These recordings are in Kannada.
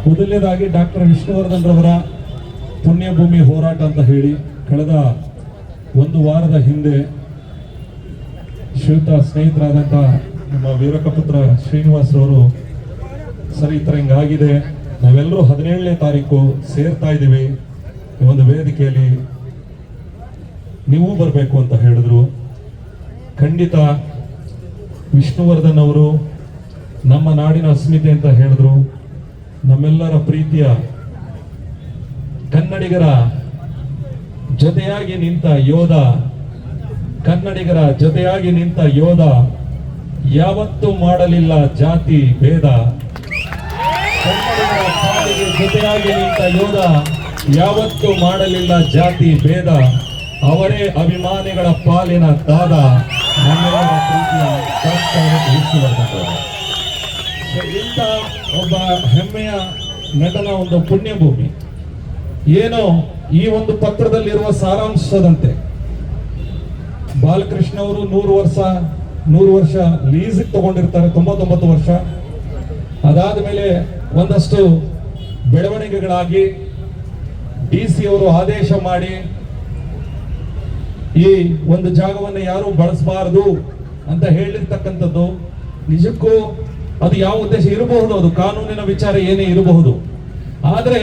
ಮೊದಲನೇದಾಗಿ ಡಾಕ್ಟರ್ ವಿಷ್ಣುವರ್ಧನ್ ರವರ ಪುಣ್ಯಭೂಮಿ ಹೋರಾಟ ಅಂತ ಹೇಳಿ ಕಳೆದ ಒಂದು ವಾರದ ಹಿಂದೆ ಶ್ರೀಯುತ ಸ್ನೇಹಿತರಾದಂಥ ನಮ್ಮ ವೀರಕಪುತ್ರ ಶ್ರೀನಿವಾಸ್ ರವರು ಸರ್ ಈ ಥರ ಹಿಂಗಾಗಿದೆ, ನಾವೆಲ್ಲರೂ 17ನೇ ತಾರೀಕು ಸೇರ್ತಾ ಇದ್ದೀವಿ ಈ ಒಂದು ವೇದಿಕೆಯಲ್ಲಿ, ನೀವು ಬರಬೇಕು ಅಂತ ಹೇಳಿದ್ರು. ಖಂಡಿತ ವಿಷ್ಣುವರ್ಧನ್ ಅವರು ನಮ್ಮ ನಾಡಿನ ಅಸ್ಮಿತೆ ಅಂತ ಹೇಳಿದ್ರು. ನಮ್ಮೆಲ್ಲರ ಪ್ರೀತಿಯ ಕನ್ನಡಿಗರ ಜೊತೆಯಾಗಿ ನಿಂತ ಯೋಧ, ಕನ್ನಡಿಗರ ಜೊತೆಯಾಗಿ ನಿಂತ ಯೋಧ, ಯಾವತ್ತೂ ಮಾಡಲಿಲ್ಲ ಜಾತಿ ಭೇದ. ಕನ್ನಡಿಗರ ಪಾಲಿಗೆ ಜೊತೆಯಾಗಿ ನಿಂತ ಯೋಧ, ಯಾವತ್ತೂ ಮಾಡಲಿಲ್ಲ ಜಾತಿ ಭೇದ. ಅವರೇ ಅಭಿಮಾನಿಗಳ ಪಾಲಿನ ದಾದ, ನಮ್ಮೆಲ್ಲರ ಪ್ರೀತಿಯ ಡಾಕ್ಟರ್ ವಿಷ್ಣುವರ್ಧನ್. ಇಂಥ ಒಬ್ಬ ಹೆಮ್ಮೆಯ ನಟನ ಒಂದು ಪುಣ್ಯಭೂಮಿ ಏನೋ ಈ ಒಂದು ಪತ್ರದಲ್ಲಿರುವ ಸಾರಾಂಶದಂತೆ ಬಾಲಕೃಷ್ಣ ಅವರು 100 ವರ್ಷ ಲೀಸಿಗೆ ತಗೊಂಡಿರ್ತಾರೆ, 99 ವರ್ಷ. ಅದಾದ ಮೇಲೆ ಒಂದಷ್ಟು ಬೆಳವಣಿಗೆಗಳಾಗಿ DC ಅವರು ಆದೇಶ ಮಾಡಿ ಈ ಒಂದು ಜಾಗವನ್ನು ಯಾರು ಬಳಸಬಾರದು ಅಂತ ಹೇಳಿರ್ತಕ್ಕಂಥದ್ದು. ನಿಜಕ್ಕೂ ಅದು ಯಾವ ಉದ್ದೇಶ ಇರಬಹುದು, ಅದು ಕಾನೂನಿನ ವಿಚಾರ ಏನೇ ಇರಬಹುದು. ಆದ್ರೆ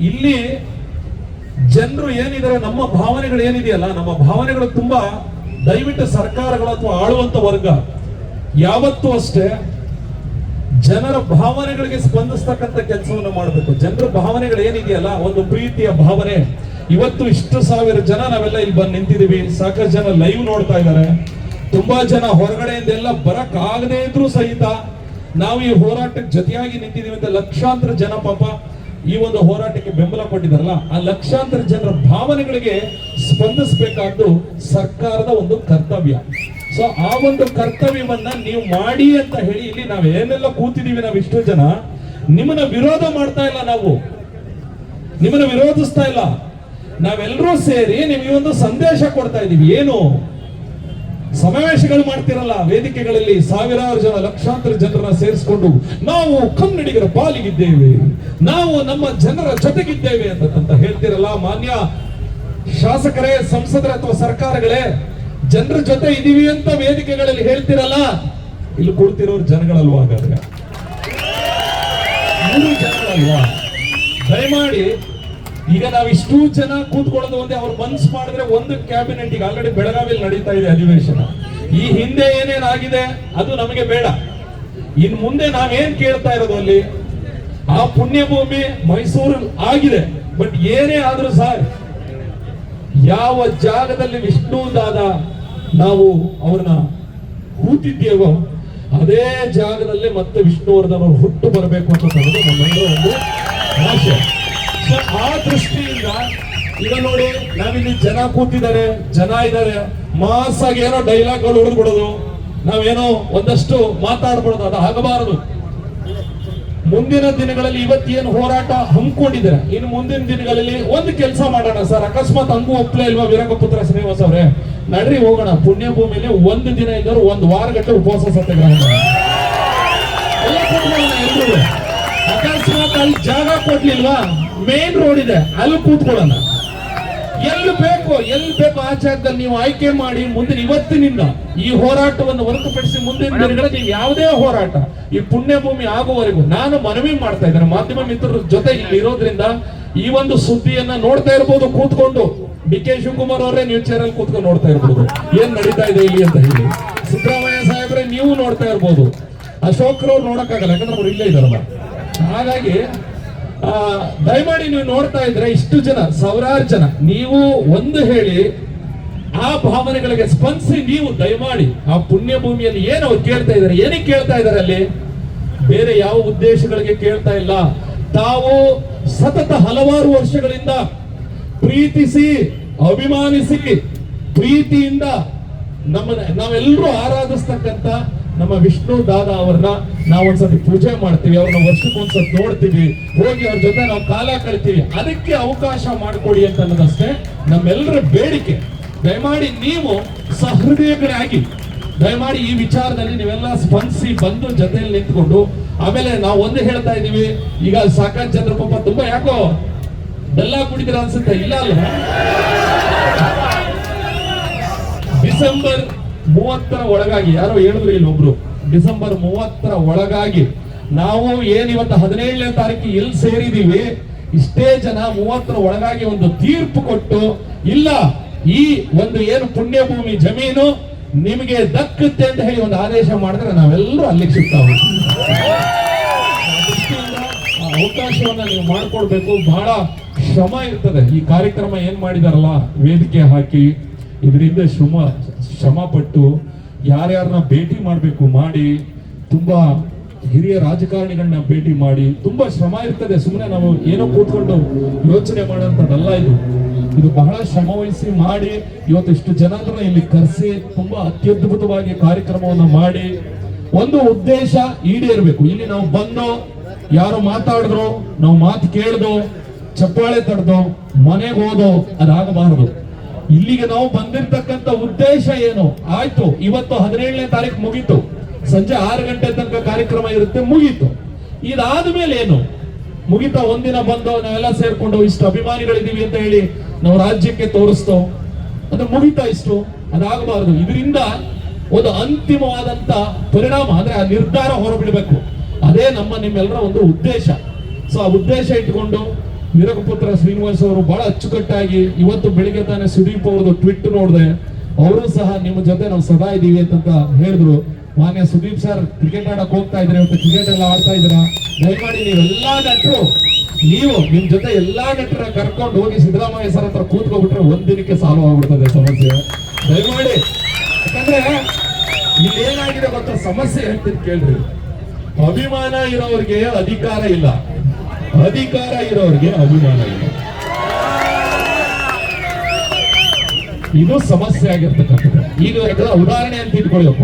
ಇಲ್ಲಿ ಜನರು ಏನಿದ್ದಾರೆ, ನಮ್ಮ ಭಾವನೆಗಳು ಏನಿದೆಯಲ್ಲ, ನಮ್ಮ ಭಾವನೆಗಳು ತುಂಬಾ, ದಯವಿಟ್ಟು ಸರ್ಕಾರಗಳು ಅಥವಾ ಆಳುವಂತ ವರ್ಗ ಯಾವತ್ತೂ ಅಷ್ಟೇ ಜನರ ಭಾವನೆಗಳಿಗೆ ಸ್ಪಂದಿಸ್ತಕ್ಕಂಥ ಕೆಲಸವನ್ನು ಮಾಡಬೇಕು. ಜನರ ಭಾವನೆಗಳು ಏನಿದೆಯಲ್ಲ, ಒಂದು ಪ್ರೀತಿಯ ಭಾವನೆ. ಇವತ್ತು ಇಷ್ಟು ಸಾವಿರ ಜನ ನಾವೆಲ್ಲ ಇಲ್ಲಿ ಬಂದು ನಿಂತಿದ್ದೀವಿ, ಸಾಕಷ್ಟು ಜನ ಲೈವ್ ನೋಡ್ತಾ ಇದ್ದಾರೆ, ತುಂಬಾ ಜನ ಹೊರಗಡೆಯಿಂದೆಲ್ಲ ಬರಕ್ ಆಗದೇ ಇದ್ರು ಸಹಿತ ನಾವು ಈ ಹೋರಾಟಕ್ಕೆ ಜೊತೆಯಾಗಿ ನಿಂತಿದ್ದೀವಿ ಅಂತ ಲಕ್ಷಾಂತರ ಜನ ಪಾಪ ಈ ಒಂದು ಹೋರಾಟಕ್ಕೆ ಬೆಂಬಲ ಕೊಟ್ಟಿದಾರಲ್ಲ, ಆ ಲಕ್ಷಾಂತರ ಜನರ ಭಾವನೆಗಳಿಗೆ ಸ್ಪಂದಿಸಬೇಕಾದ್ದು ಸರ್ಕಾರದ ಒಂದು ಕರ್ತವ್ಯ. ಸೊ ಆ ಒಂದು ಕರ್ತವ್ಯವನ್ನ ನೀವು ಮಾಡಿ ಅಂತ ಹೇಳಿ ಇಲ್ಲಿ ನಾವೇನೆಲ್ಲ ಕೂತಿದೀವಿ, ನಾವು ಇಷ್ಟು ಜನ ನಿಮ್ಮನ್ನ ವಿರೋಧ ಮಾಡ್ತಾ ಇಲ್ಲ, ನಾವು ನಿಮ್ಮನ್ನ ವಿರೋಧಿಸ್ತಾ ಇಲ್ಲ, ನಾವೆಲ್ಲರೂ ಸೇರಿ ನಿಮ್ಗೆ ಒಂದು ಸಂದೇಶ ಕೊಡ್ತಾ ಇದೀವಿ. ಏನು ಸಮಾವೇಶಗಳು ಮಾಡ್ತಿರಲ್ಲ ವೇದಿಕೆಗಳಲ್ಲಿ, ಸಾವಿರಾರು ಜನ ಲಕ್ಷಾಂತರ ಜನರನ್ನ ಸೇರಿಸಿಕೊಂಡು ನಾವು ಕನ್ನಡಿಗರ ಪಾಲಿಗಿದ್ದೇವೆ, ನಾವು ನಮ್ಮ ಜನರ ಜೊತೆಗಿದ್ದೇವೆ ಅಂತ ಹೇಳ್ತಿರಲ್ಲ. ಮಾನ್ಯ ಶಾಸಕರೇ, ಸಂಸದರೇ ಅಥವಾ ಸರ್ಕಾರಗಳೇ, ಜನರ ಜೊತೆ ಇದೀವಿ ಅಂತ ವೇದಿಕೆಗಳಲ್ಲಿ ಹೇಳ್ತಿರಲ್ಲ, ಇಲ್ಲಿ ಕೂಡ್ತಿರೋರು ಜನಗಳಲ್ವಾ? ಹಾಗಾದ್ರೆ ಜನಗಳಲ್ವಾ? ದಯಮಾಡಿ ಈಗ ನಾವು ಇಷ್ಟು ಜನ ಕೂತ್ಕೊಳ್ಳೋದು ಒಂದೇ, ಅವ್ರು ಮನ್ಸು ಮಾಡಿದ್ರೆ ಒಂದು ಕ್ಯಾಬಿನೆಟ್, ಈಗ ಆಲ್ರೆಡಿ ಬೆಳಗಾವಿಯಲ್ಲಿ ನಡೀತಾ ಇದೆ ಅಧಿವೇಶನ, ಈ ಹಿಂದೆ ಏನೇನಾಗಿದೆ ಅದು ನಮಗೆ ಬೇಡ. ಇನ್ ಮುಂದೆ ನಾವೇನ್ ಕೇಳ್ತಾ ಇರೋದು, ಅಲ್ಲಿ ಆ ಪುಣ್ಯಭೂಮಿ ಮೈಸೂರು ಆಗಿದೆ, ಬಟ್ ಏನೇ ಆದ್ರೂ ಸರ್, ಯಾವ ಜಾಗದಲ್ಲಿ ವಿಷ್ಣು ದಾದ ನಾವು ಅವ್ರನ್ನ ಕೂತಿದ್ದೇವೋ ಅದೇ ಜಾಗದಲ್ಲೇ ಮತ್ತೆ ವಿಷ್ಣುವರ್ಧನ್ ಅವರು ಹುಟ್ಟು ಬರಬೇಕು ಅಂತ ನಮ್ಮೆಲ್ಲರ ಒಂದು ಆಶೆ. ಆ ದೃಷ್ಟಿಯಿಂದ ಈಗ ನೋಡಿ, ನಾವಿಲ್ಲಿ ಜನ ಕೂತಿದ್ದಾರೆ, ಜನ ಇದ್ದಾರೆ, ಮಾಸ್ ಆಗಿ ಏನೋ ಡೈಲಾಗ್ಗಳು ಹೊಡೆದ್ಬಿಡೋದು, ನಾವೇನೋ ಒಂದಷ್ಟು ಮಾತಾಡ್ಬಿಡೋದು, ಅದು ಆಗಬಾರದು. ಮುಂದಿನ ದಿನಗಳಲ್ಲಿ ಇವತ್ತೇನು ಹೋರಾಟ ಹಮ್ಮಿಕೊಂಡಿದ್ದಾರೆ, ಇನ್ನು ಮುಂದಿನ ದಿನಗಳಲ್ಲಿ ಒಂದು ಕೆಲಸ ಮಾಡೋಣ ಸರ್, ಅಕಸ್ಮಾತ್ ಹಂಗೂ ಒಪ್ಪಲೇ ಇಲ್ವಾ ವೀರಕಪುತ್ರ ಶ್ರೀನಿವಾಸ್ ಅವರೇ, ನಡ್ರಿ ಹೋಗೋಣ ಪುಣ್ಯಭೂಮಿಲಿ ಒಂದು ದಿನ ಇದ್ದರು 1 ವಾರ ಗಟ್ಟಲೆ ಉಪವಾಸ ಸತ್ಯಾಗ್ರಹ ಎಲ್ರು. ಅಕಸ್ಮಾತ್ ಅಲ್ಲಿ ಜಾಗ ಕೊಡ್ಲಿಲ್ವಾ, ಮೇನ್ ರೋಡ್ ಇದೆ, ಅಲ್ಲಿ ಕೂತ್ಕೊಳ್ಳೋಣ. ಎಲ್ಲಿ ಬೇಕು ಆ ಜಾಗದಲ್ಲಿ ನೀವು ಆಯ್ಕೆ ಮಾಡಿ ಮುಂದಿನ ಇವತ್ತಿನಿಂದ ಈ ಹೋರಾಟವನ್ನು ಹೊರತುಪಡಿಸಿ ಮುಂದಿನ ದಿನಗಳಲ್ಲಿ ಯಾವುದೇ ಹೋರಾಟ ಈ ಪುಣ್ಯಭೂಮಿ ಆಗುವವರೆಗೂ ನಾನು ಮನವಿ ಮಾಡ್ತಾ ಇದ್ದೇನೆ. ಮಾಧ್ಯಮ ಮಿತ್ರರ ಜೊತೆ ಇಲ್ಲಿ ಇರೋದ್ರಿಂದ ಈ ಒಂದು ಸುದ್ದಿಯನ್ನ ನೋಡ್ತಾ ಇರ್ಬೋದು ಕೂತ್ಕೊಂಡು. DK ಶಿವಕುಮಾರ್ ಅವರೇ ನ್ಯೂಸ್ ಚಾನೆಲ್ ಕೂತ್ಕೊಂಡು ನೋಡ್ತಾ ಇರ್ಬೋದು ಏನ್ ನಡೀತಾ ಇದೆ ಇಲ್ಲಿ ಅಂತ ಹೇಳಿ. ಸಿದ್ದರಾಮಯ್ಯ ಸಾಹೇಬ್ರೆ ನೀವು ನೋಡ್ತಾ ಇರ್ಬೋದು, ಅಶೋಕ್ರವ್ರು ನೋಡಕ್ಕಾಗಲ್ಲ ಯಾಕಂದ್ರೆ ಅವ್ರು ಇಲ್ಲೇ ಇದಾರಲ್ಲ. ಹಾಗಾಗಿ ದಯಮಾಡಿ ನೀವು ನೋಡ್ತಾ ಇದ್ರೆ ಇಷ್ಟು ಜನ, ಸಾವಿರಾರು ಜನ, ನೀವು ಒಂದು ಹೇಳಿ ಆ ಭಾವನೆಗಳಿಗೆ ಸ್ಪಂದಿಸಿ. ನೀವು ದಯಮಾಡಿ ಆ ಪುಣ್ಯಭೂಮಿಯಲ್ಲಿ ಏನು ಅವ್ರು ಕೇಳ್ತಾ ಇದ್ದಾರೆ, ಏನಕ್ಕೆ ಕೇಳ್ತಾ ಇದ್ದಾರೆ, ಅಲ್ಲಿ ಬೇರೆ ಯಾವ ಉದ್ದೇಶಗಳಿಗೆ ಕೇಳ್ತಾ ಇಲ್ಲ. ತಾವು ಸತತ ಹಲವಾರು ವರ್ಷಗಳಿಂದ ಪ್ರೀತಿಸಿ, ಅಭಿಮಾನಿಸಿ, ಪ್ರೀತಿಯಿಂದ ನಾವೆಲ್ಲರೂ ಆರಾಧಿಸ್ತಕ್ಕಂಥ ನಮ್ಮ ವಿಷ್ಣು ದಾದ ಅವ್ರನ್ನ ನಾವೊಂದ್ಸತಿ ಪೂಜೆ ಮಾಡ್ತೀವಿ, ಅವ್ರನ್ನ ವರ್ಷಕ್ಕೊಂದ್ಸತಿ ನೋಡ್ತೀವಿ, ಹೋಗಿ ಅವ್ರ ಜೊತೆ ನಾವು ಕಾಲ ಕಳಿತೀವಿ. ಅದಕ್ಕೆ ಅವಕಾಶ ಮಾಡಿಕೊಡಿ ಅಂತ ಅನ್ನೋದಷ್ಟೇ ನಮ್ಮೆಲ್ಲರ ಬೇಡಿಕೆ. ದಯಮಾಡಿ ನೀವು ಸಹೃದಯಗಳಾಗಿ ದಯಮಾಡಿ ಈ ವಿಚಾರದಲ್ಲಿ ನೀವೆಲ್ಲ ಸ್ಪಂದಿಸಿ ಬಂದು ಜೊತೆಯಲ್ಲಿ ನಿಂತ್ಕೊಂಡು, ಆಮೇಲೆ ನಾವು ಒಂದು ಹೇಳ್ತಾ ಇದೀವಿ, ಈಗ ಸಾಕಷ್ಟು ಜನರು ಪಾಪ ತುಂಬಾ ಯಾಕೋ ಬೆಲ್ಲ ಕುಡಿದಿರ ಅನ್ಸುತ್ತೆ, ಇಲ್ಲ ಅಲ್ಲ, ಡಿಸೆಂಬರ್ 30ರ ಒಳಗಾಗಿ ಯಾರೋ ಹೇಳಿದ್ರು ಇಲ್ಲೊಬ್ರು, ಡಿಸೆಂಬರ್ 30ರ ಒಳಗಾಗಿ ನಾವು ಏನ್ ಇವತ್ತು 17ನೇ ತಾರೀಕು ಎಲ್ಲಿ ಸೇರಿದೀವಿ, ಇಷ್ಟೇ ಜನ 30ರ ಒಳಗಾಗಿ ಒಂದು ತೀರ್ಪು ಕೊಟ್ಟು, ಇಲ್ಲ ಈ ಒಂದು ಏನು ಪುಣ್ಯ ಭೂಮಿ ಜಮೀನು ನಿಮಗೆ ದಕ್ಕುತ್ತೆ ಅಂತ ಹೇಳಿ ಒಂದು ಆದೇಶ ಮಾಡಿದ್ರೆ ನಾವೆಲ್ಲರೂ ಅಲ್ಲಿಗೆ ಶಿಫ್ಟ್ ಆಗುತ್ತೆ. ಅವಕಾಶವನ್ನ ನೀವು ಮಾಡ್ಕೊಡ್ಬೇಕು. ಬಹಳ ಶ್ರಮ ಇರ್ತದೆ. ಈ ಕಾರ್ಯಕ್ರಮ ಏನ್ ಮಾಡಿದಾರಲ್ಲ, ವೇದಿಕೆ ಹಾಕಿ ಇದರಿಂದ ಶ್ರಮ ಪಟ್ಟು ಯಾರ್ಯಾರನ್ನ ಭೇಟಿ ಮಾಡಬೇಕು ಮಾಡಿ, ತುಂಬಾ ಹಿರಿಯ ರಾಜಕಾರಣಿಗಳನ್ನ ಭೇಟಿ ಮಾಡಿ, ತುಂಬಾ ಶ್ರಮ ಇರ್ತದೆ. ಸುಮ್ಮನೆ ನಾವು ಏನೋ ಕೂತ್ಕೊಂಡು ಯೋಚನೆ ಮಾಡೋಂಥದ್ದಲ್ಲ ಇದು ಬಹಳ ಶ್ರಮ ವಹಿಸಿ ಮಾಡಿ ಇವತ್ತು ಇಷ್ಟು ಜನರನ್ನ ಇಲ್ಲಿ ಕರೆಸಿ ತುಂಬಾ ಅತ್ಯದ್ಭುತವಾಗಿ ಕಾರ್ಯಕ್ರಮವನ್ನು ಮಾಡಿ ಒಂದು ಉದ್ದೇಶ ಈಡೇರ್ಬೇಕು. ಇಲ್ಲಿ ನಾವು ಬಂದು ಯಾರು ಮಾತಾಡಿದ್ರು, ನಾವು ಮಾತು ಕೇಳ್ದೋ, ಚಪ್ಪಾಳೆ ತಡೆದೋ, ಮನೆಗೆ ಹೋದೋ ಅದಾಗಬಾರದು. ಇಲ್ಲಿಗೆ ನಾವು ಬಂದಿರ್ತಕ್ಕಂಥ ಉದ್ದೇಶ ಏನು ಆಯ್ತು, ಇವತ್ತು 17ನೇ ತಾರೀಕು ಮುಗೀತು, ಸಂಜೆ 6 ಗಂಟೆ ತನಕ ಕಾರ್ಯಕ್ರಮ ಇರುತ್ತೆ, ಮುಗೀತು. ಇದಾದ ಮೇಲೆ ಏನು ಮುಗಿತಾ, ಒಂದಿನ ಬಂದು ನಾವೆಲ್ಲ ಸೇರ್ಕೊಂಡು ಇಷ್ಟು ಅಭಿಮಾನಿಗಳಿದೀವಿ ಅಂತ ಹೇಳಿ ನಾವು ರಾಜ್ಯಕ್ಕೆ ತೋರಿಸ್ತೋ, ಅದು ಮುಗಿತಾ ಇಷ್ಟು, ಅದಾಗಬಾರದು. ಇದರಿಂದ ಒಂದು ಅಂತಿಮವಾದಂತ ಪರಿಣಾಮ ಅಂದ್ರೆ ಆ ನಿರ್ಧಾರ ಹೊರಬಿಡಬೇಕು. ಅದೇ ನಿಮ್ಮೆಲ್ಲರ ಒಂದು ಉದ್ದೇಶ. ಸೊ ಆ ಉದ್ದೇಶ ಇಟ್ಕೊಂಡು ವೀರಕಪುತ್ರ ಶ್ರೀನಿವಾಸ್ ಅವರು ಬಹಳ ಅಚ್ಚುಕಟ್ಟಾಗಿ ಇವತ್ತು ಬೆಳಿಗ್ಗೆ ತಾನೇ ಸುದೀಪ್ ಅವ್ರದ್ದು ಟ್ವಿಟ್ ನೋಡಿದೆ, ಅವರು ಸಹ ನಿಮ್ಮ ಜೊತೆ ನಾವು ಸದಾ ಇದೀವಿ ಅಂತ ಹೇಳಿದ್ರು. ಮಾನ್ಯ ಸುದೀಪ್ ಸರ್ ಕ್ರಿಕೆಟ್ ಆಡಕ್ ಹೋಗ್ತಾ ಇದ್ರೆ, ಇವತ್ತು ಕ್ರಿಕೆಟ್ ಎಲ್ಲ ಆಡ್ತಾ ಇದ್ರ, ದಯಮಾಡಿ ನೀವೆಲ್ಲಾ ನಟರು ನಿಮ್ ಜೊತೆ ಎಲ್ಲಾ ನಟರ ಕರ್ಕೊಂಡು ಹೋಗಿ ಸಿದ್ದರಾಮಯ್ಯ ಸರ್ ಹತ್ರ ಕೂತ್ಕೊಬಿಟ್ರೆ ಒಂದಿನಕ್ಕೆ ಸಾಲ್ವ್ ಆಗ್ಬಿಡ್ತದೆ ಸಮಸ್ಯೆ. ದಯಮಾಡಿ, ಯಾಕಂದ್ರೆ ಇಲ್ಲಿ ಏನಾಗಿದೆ ಗೊತ್ತಾ, ಸಮಸ್ಯೆ ಹೇಳ್ತೀನಿ ಕೇಳ್ರಿ. ಅಭಿಮಾನ ಇರೋರಿಗೆ ಅಧಿಕಾರ ಇಲ್ಲ, ಅಧಿಕಾರ ಇರೋರಿಗೆ ಅಭಿಮಾನ ಇಲ್ಲ. ಇದು ಸಮಸ್ಯೆ ಆಗಿರ್ತಕ್ಕಂಥದ್ದು. ಈಗ ಉದಾಹರಣೆ ಅಂತ ಇಟ್ಕೊಳ್ಳಿಯಪ್ಪ,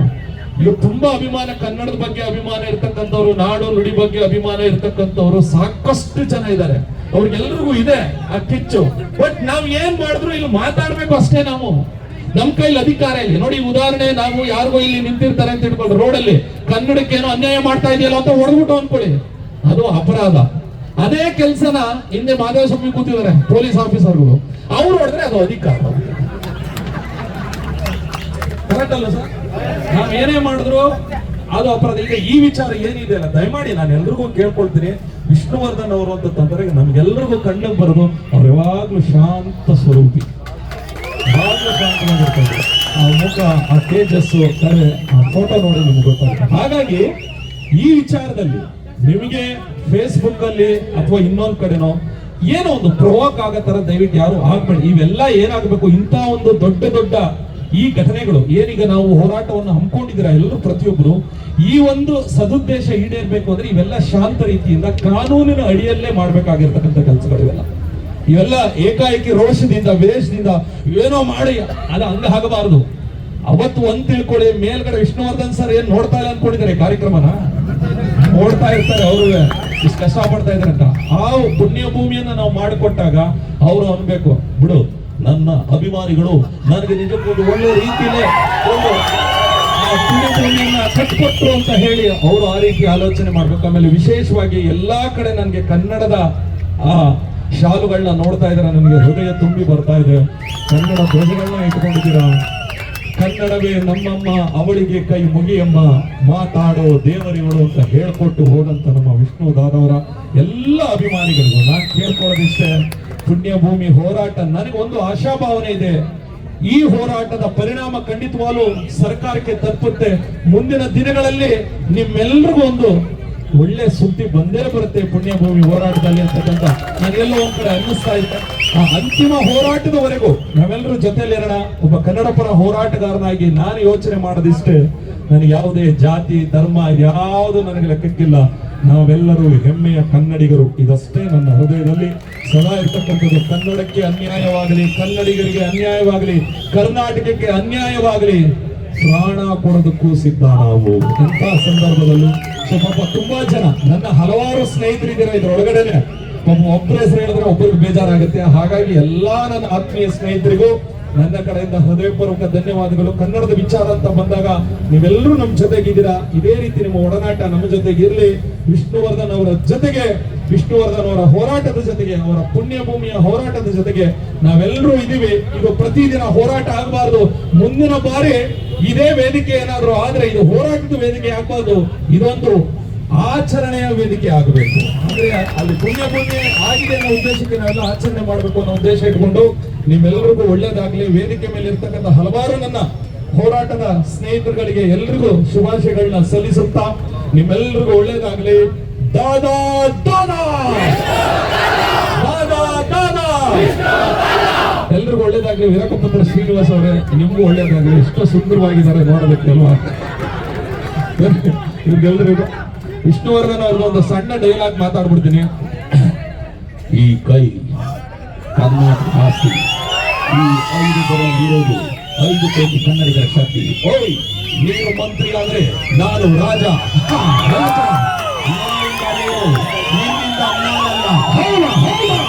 ಈಗ ತುಂಬಾ ಅಭಿಮಾನ, ಕನ್ನಡದ ಬಗ್ಗೆ ಅಭಿಮಾನ ಇರ್ತಕ್ಕಂಥವ್ರು, ನಾಡು ನುಡಿ ಬಗ್ಗೆ ಅಭಿಮಾನ ಇರ್ತಕ್ಕಂಥವ್ರು ಸಾಕಷ್ಟು ಜನ ಇದ್ದಾರೆ. ಅವ್ರಿಗೆಲ್ರಿಗೂ ಇದೆ ಆ ಕಿಚ್ಚು. ಬಟ್ ನಾವ್ ಏನ್ ಮಾಡಿದ್ರು ಇಲ್ಲಿ ಮಾತಾಡ್ಬೇಕು ಅಷ್ಟೇ. ನಮ್ ಕೈಲಿ ಅಧಿಕಾರ ಇಲ್ಲ. ನೋಡಿ ಉದಾಹರಣೆ, ನಾವು ಯಾರಿಗೋ ಇಲ್ಲಿ ನಿಂತಿರ್ತಾರೆ ಅಂತ ಇಟ್ಕೊಳ್ಳಿ, ರೋಡಲ್ಲಿ ಕನ್ನಡಕ್ಕೆ ಏನೋ ಅನ್ಯಾಯ ಮಾಡ್ತಾ ಇದೆಯಲ್ಲ ಅಂತ ಹೊಡೆದ್ಬಿಟ್ಟು ಅನ್ಕೊಳ್ಳಿ, ಅದು ಅಪರಾಧ. ಅದೇ ಕೆಲಸನ ಹಿಂದೆ ಮಾದೇವ ಸ್ವಾಮಿ ಕೂತಿದ್ದಾರೆ ಪೊಲೀಸ್ ಆಫೀಸರ್ಗಳು, ಅವ್ರು ಹೊಡೆದ್ರೆ ಅದು ಅಧಿಕಾರ. ಕರೆಕ್ಟ್ ಅಲ್ಲ ಸರ್? ನಾವ್ ಏನೇ ಮಾಡಿದ್ರು ಅದು ಅಪರಾಧ. ಈಗ ಈ ವಿಚಾರ ಏನಿದೆ ಅಲ್ಲ, ದಯಮಾಡಿ ನಾನು ಎಲ್ರಿಗೂ ಕೇಳ್ಕೊಳ್ತೀನಿ, ವಿಷ್ಣುವರ್ಧನ್ ಅವರು ಅಂತ ತಂದ್ರೆ ನಮ್ಗೆಲ್ರಿಗೂ ಕಣ್ಣಿಗೆ ಬರೋದು, ಅವ್ರು ಯಾವಾಗ್ಲೂ ಶಾಂತ ಸ್ವರೂಪಿ, ಯಾವಾಗ್ಲೂ ಶಾಂತವಾಗಿರ್ತಾರೆ. ಆ ಮುಖ, ಆ ತೇಜಸ್ಸು, ಕರೆ, ಆ ಫೋಟೋ ನೋಡಿ ನಿಮ್ಗೆ ಗೊತ್ತಾಗುತ್ತೆ. ಹಾಗಾಗಿ ಈ ವಿಚಾರದಲ್ಲಿ ನಿಮಗೆ ಫೇಸ್ಬುಕ್ ಅಲ್ಲಿ ಅಥವಾ ಇನ್ನೊಂದ್ ಕಡೆನೋ ಏನೋ ಒಂದು ಪ್ರವೋಕ್ ಆಗೋ ತರ ದಯವಿಟ್ಟು ಯಾರು ಆಗ್ಬೇಡಿ. ಇವೆಲ್ಲ ಏನಾಗಬೇಕು, ಇಂಥ ಒಂದು ದೊಡ್ಡ ದೊಡ್ಡ ಈ ಘಟನೆಗಳು ಏನೀಗ ನಾವು ಹೋರಾಟವನ್ನು ಹಮ್ಮಿಕೊಂಡಿದ್ದೀರಾ ಎಲ್ಲರೂ ಪ್ರತಿಯೊಬ್ಬರು, ಈ ಒಂದು ಸದುದ್ದೇಶ ಈಡೇರ್ಬೇಕು ಅಂದ್ರೆ ಇವೆಲ್ಲ ಶಾಂತ ರೀತಿಯಿಂದ ಕಾನೂನಿನ ಅಡಿಯಲ್ಲೇ ಮಾಡ್ಬೇಕಾಗಿರ್ತಕ್ಕಂಥ ಕೆಲಸಗಳಿವೆಲ್ಲ. ಇವೆಲ್ಲ ಏಕಾಏಕಿ ರೋಷದಿಂದ ವೇಷದಿಂದ ಏನೋ ಮಾಡಿ ಅದು ಹಂಗ ಆಗಬಾರದು. ಅವತ್ತು ಒಂದ್ ತಿಳ್ಕೊಳ್ಳಿ, ಮೇಲ್ಗಡೆ ವಿಷ್ಣುವರ್ಧನ್ ಸರ್ ಏನ್ ನೋಡ್ತಾ ಇಲ್ಲ ಅನ್ಕೊಂಡಿದ್ದಾರೆ ಕಾರ್ಯಕ್ರಮನ, ನೋಡ್ತಾ ಇರ್ತಾರೆ, ಅವರು ಇಷ್ಟು ಕಷ್ಟ ಪಡ್ತಾ ಇದಾರೆ ಅಂತ. ಆ ಪುಣ್ಯ ಭೂಮಿಯನ್ನ ನಾವು ಮಾಡಿಕೊಟ್ಟಾಗ ಅವರು ಅನ್ಬೇಕು, ಬಿಡು ನನ್ನ ಅಭಿಮಾನಿಗಳು ನನಗೆ ನಿಜಕ್ಕೊಂದು ಒಳ್ಳೆ ರೀತಿಯಲ್ಲೇ ಒಂದು ಪುಣ್ಯ ಭೂಮಿಯನ್ನ ಕಟ್ಕೊಟ್ರು ಅಂತ ಹೇಳಿ ಅವರು ಆ ರೀತಿ ಆಲೋಚನೆ ಮಾಡ್ಬೇಕು. ಆಮೇಲೆ ವಿಶೇಷವಾಗಿ ಎಲ್ಲಾ ಕಡೆ ನನಗೆ ಕನ್ನಡದ ಆ ಶಾಲುಗಳನ್ನ ನೋಡ್ತಾ ಇದ್ದಾರೆ, ನನಗೆ ಹೃದಯ ತುಂಬಿ ಬರ್ತಾ ಇದೆ. ಕನ್ನಡ ಧ್ವಜಗಳನ್ನ ಇಟ್ಕೊಂಡಿದ್ದೀರಾ, ಕನ್ನಡವೇ ನಮ್ಮಮ್ಮ ಅವಳಿಗೆ ಕೈ ಮುಗಿಯಮ್ಮ, ಮಾತಾಡೋ ದೇವರಿಗಳು ಅಂತ ಹೇಳ್ಕೊಟ್ಟು ಹೋದಂತ ನಮ್ಮ ವಿಷ್ಣು ದಾದವರ ಎಲ್ಲ ಅಭಿಮಾನಿಗಳಿಗೂ ನಾನು ಕೇಳ್ಕೊಳ್ಳೋದಿಷ್ಟೇ, ಪುಣ್ಯ ಭೂಮಿ ಹೋರಾಟ ನನಗೊಂದು ಆಶಾಭಾವನೆ ಇದೆ. ಈ ಹೋರಾಟದ ಪರಿಣಾಮ ಖಂಡಿತವಾಗ್ಲೂ ಸರ್ಕಾರಕ್ಕೆ ತಲುಪುತ್ತೆ. ಮುಂದಿನ ದಿನಗಳಲ್ಲಿ ನಿಮ್ಮೆಲ್ಲರಿಗೂ ಒಂದು ಒಳ್ಳೆ ಸುದ್ದಿ ಬಂದೇ ಬರುತ್ತೆ ಪುಣ್ಯ ಭೂಮಿ ಹೋರಾಟದಲ್ಲಿ ಅಂತಕ್ಕಂಥ ನಾನೆಲ್ಲೋ ಒಂದ್ ಕಡೆ ಅನ್ನಿಸ್ತಾ ಇದ್ದೆ. ಆ ಅಂತಿಮ ಹೋರಾಟದವರೆಗೂ ನಾವೆಲ್ಲರೂ ಜೊತೆಲಿರೋಣ. ಒಬ್ಬ ಕನ್ನಡ ಪರ ಹೋರಾಟಗಾರನಾಗಿ ನಾನು ಯೋಚನೆ ಮಾಡೋದಿಷ್ಟೇ, ನನಗೆ ಯಾವುದೇ ಜಾತಿ ಧರ್ಮ ಯಾವುದು ನನಗೆ ಲೆಕ್ಕಕ್ಕಿಲ್ಲ. ನಾವೆಲ್ಲರೂ ಹೆಮ್ಮೆಯ ಕನ್ನಡಿಗರು, ಇದಷ್ಟೇ ನನ್ನ ಹೃದಯದಲ್ಲಿ ಸದಾ ಇರ್ತಕ್ಕಂಥದ್ದು. ಕನ್ನಡಕ್ಕೆ ಅನ್ಯಾಯವಾಗಲಿ, ಕನ್ನಡಿಗರಿಗೆ ಅನ್ಯಾಯವಾಗಲಿ, ಕರ್ನಾಟಕಕ್ಕೆ ಅನ್ಯಾಯವಾಗಲಿ, ಪ್ರಾಣ ಕೊಡೋದಕ್ಕೂ ಸಿದ್ಧ ನಾವು. ಎಂಥ ಸಂದರ್ಭದಲ್ಲೂ ಪಾಪ ತುಂಬಾ ಜನ ನನ್ನ ಹಲವಾರು ಸ್ನೇಹಿತರಿದ್ದೀರಾ ಇದ್ರೊಳಗಡೆನೆ. ಪಾಪ ಒಬ್ಬರ ಹೆಸರು ಹೇಳಿದ್ರೆ ಒಬ್ಬರಿಗೆ ಬೇಜಾರಾಗುತ್ತೆ. ಹಾಗಾಗಿ ಎಲ್ಲಾ ನನ್ನ ಆತ್ಮೀಯ ಸ್ನೇಹಿತರಿಗೂ ನನ್ನ ಕಡೆಯಿಂದ ಹೃದಯಪೂರ್ವಕ ಧನ್ಯವಾದಗಳು. ಕನ್ನಡದ ವಿಚಾರ ಅಂತ ಬಂದಾಗ ನೀವೆಲ್ಲರೂ ನಮ್ಮ ಜೊತೆಗಿದ್ದೀರಾ. ಇದೇ ರೀತಿ ನಿಮ್ಮ ಒಡನಾಟ ನಮ್ಮ ಜೊತೆಗೆ ಇರಲಿ. ವಿಷ್ಣುವರ್ಧನ್ ಅವರ ಜೊತೆಗೆ, ವಿಷ್ಣುವರ್ಧನ್ ಅವರ ಹೋರಾಟದ ಜೊತೆಗೆ, ಅವರ ಪುಣ್ಯಭೂಮಿಯ ಹೋರಾಟದ ಜೊತೆಗೆ ನಾವೆಲ್ಲರೂ ಇದೀವಿ. ಇದು ಪ್ರತಿದಿನ ಹೋರಾಟ ಆಗಬಾರ್ದು. ಮುಂದಿನ ಬಾರಿ ಇದೇ ವೇದಿಕೆ ಏನಾದ್ರು ಆದ್ರೆ ಇದು ಹೋರಾಟದ ವೇದಿಕೆ ಆಗಬಾರ್ದು, ಇದೊಂದು ಆಚರಣೆಯ ವೇದಿಕೆ ಆಗಬೇಕು. ಅಂದ್ರೆ ಅಲ್ಲಿ ಪುಣ್ಯಭೂಮಿ ಆಗಿದೆ ಅನ್ನೋ ಉದ್ದೇಶಕ್ಕೆ ನಾವೆಲ್ಲ ಆಚರಣೆ ಮಾಡಬೇಕು ಅನ್ನೋ ಉದ್ದೇಶ ಇಟ್ಕೊಂಡು ನಿಮ್ಮೆಲ್ಲರಿಗೂ ಒಳ್ಳೇದಾಗ್ಲಿ. ವೇದಿಕೆ ಮೇಲೆ ಇರ್ತಕ್ಕಂಥ ಹಲವಾರು ನನ್ನ ಹೋರಾಟದ ಸ್ನೇಹಿತರುಗಳಿಗೆ ಎಲ್ರಿಗೂ ಶುಭಾಶಯಗಳನ್ನ ಸಲ್ಲಿಸುತ್ತಾ ನಿಮ್ಮೆಲ್ಲರಿಗೂ ಒಳ್ಳೇದಾಗ್ಲಿ. ದಾದಾ ದಾದಾ ದಾದಾ ದಾದಾ ಎಲ್ರಿಗೂ ಒಳ್ಳೇದಾಗ್ಲಿ. ವೀರಕಪುತ್ರ ಶ್ರೀನಿವಾಸ್ ಅವರೇ, ನಿಮ್ಗೂ ಒಳ್ಳೇದಾಗ್ಲಿ. ಎಷ್ಟು ಸುಂದರವಾಗಿದ್ದಾರೆ ನೋಡಬೇಕಲ್ವಾ ಇವ್ರಿಗೆಲ್ರಿಗೂ. ವಿಷ್ಣುವರ್ಧನ್ ಅವ್ರಿಗೆ ಒಂದು ಸಣ್ಣ ಡೈಲಾಗ್ ಮಾತಾಡ್ಬಿಡ್ತೀನಿ. ಈ ಕೈ ಕರ್ನಾಟಕ ಆಸ್ತಿ, ಈ 5 ಬರೋ ಇರೋದು 5 ಕೋಟಿ ಕನ್ನಡಿಗರ ಶಕ್ತಿ. ಓಯ್, ನೀನು ಮಂತ್ರಿ ಆದ್ರೆ ನಾನು ರಾಜ. ರಾಜ ನಿನ್ನಿಂದ ನೀನು, ನಿನ್ನಿಂದ ನಾನಲ್ಲ. ಹೌದಾ ಹೌದಾ.